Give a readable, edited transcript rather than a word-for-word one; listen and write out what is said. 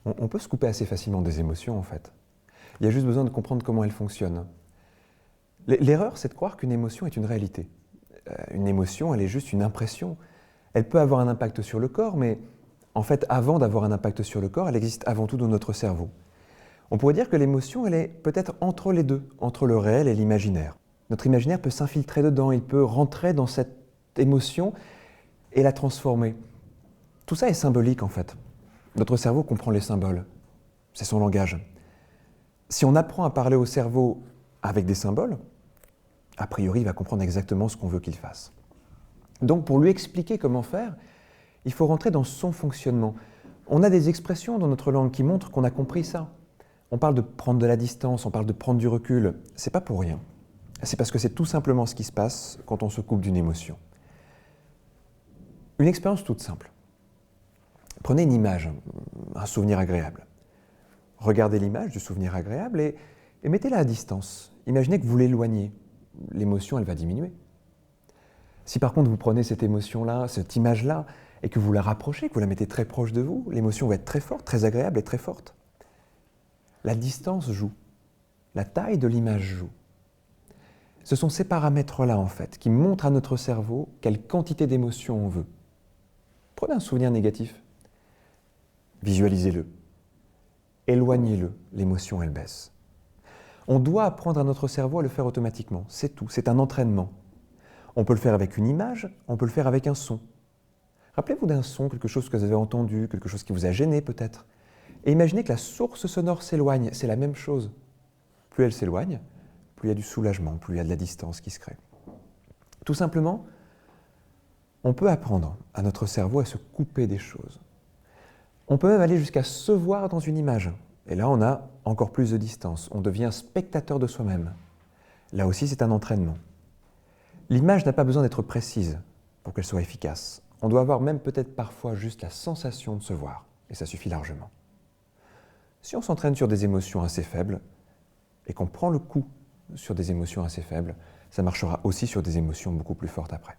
On peut se couper assez facilement des émotions, en fait. Il y a juste besoin de comprendre comment elles fonctionnent. L'erreur, c'est de croire qu'une émotion est une réalité. Une émotion, elle est juste une impression. Elle peut avoir un impact sur le corps, mais en fait, avant d'avoir un impact sur le corps, elle existe avant tout dans notre cerveau. On pourrait dire que l'émotion, elle est peut-être entre les deux, entre le réel et l'imaginaire. Notre imaginaire peut s'infiltrer dedans, il peut rentrer dans cette émotion et la transformer. Tout ça est symbolique, en fait. Notre cerveau comprend les symboles. C'est son langage. Si on apprend à parler au cerveau avec des symboles, a priori, il va comprendre exactement ce qu'on veut qu'il fasse. Donc, pour lui expliquer comment faire, il faut rentrer dans son fonctionnement. On a des expressions dans notre langue qui montrent qu'on a compris ça. On parle de prendre de la distance, on parle de prendre du recul. C'est pas pour rien. C'est parce que c'est tout simplement ce qui se passe quand on se coupe d'une émotion. Une expérience toute simple. Prenez une image, un souvenir agréable. Regardez l'image du souvenir agréable et mettez-la à distance. Imaginez que vous l'éloignez. L'émotion, elle va diminuer. Si par contre vous prenez cette émotion-là, cette image-là, et que vous la rapprochez, que vous la mettez très proche de vous, l'émotion va être très forte, très agréable et très forte. La distance joue. La taille de l'image joue. Ce sont ces paramètres-là, en fait, qui montrent à notre cerveau quelle quantité d'émotion on veut. Prenez un souvenir négatif. Visualisez-le. Éloignez-le. L'émotion, elle baisse. On doit apprendre à notre cerveau à le faire automatiquement. C'est tout. C'est un entraînement. On peut le faire avec une image, on peut le faire avec un son. Rappelez-vous d'un son, quelque chose que vous avez entendu, quelque chose qui vous a gêné peut-être. Et imaginez que la source sonore s'éloigne. C'est la même chose. Plus elle s'éloigne, plus il y a du soulagement, plus il y a de la distance qui se crée. Tout simplement, on peut apprendre à notre cerveau à se couper des choses. On peut même aller jusqu'à se voir dans une image. Et là, on a encore plus de distance. On devient spectateur de soi-même. Là aussi, c'est un entraînement. L'image n'a pas besoin d'être précise pour qu'elle soit efficace. On doit avoir même peut-être parfois juste la sensation de se voir. Et ça suffit largement. Si on s'entraîne sur des émotions assez faibles et qu'on prend le coup sur des émotions assez faibles, ça marchera aussi sur des émotions beaucoup plus fortes après.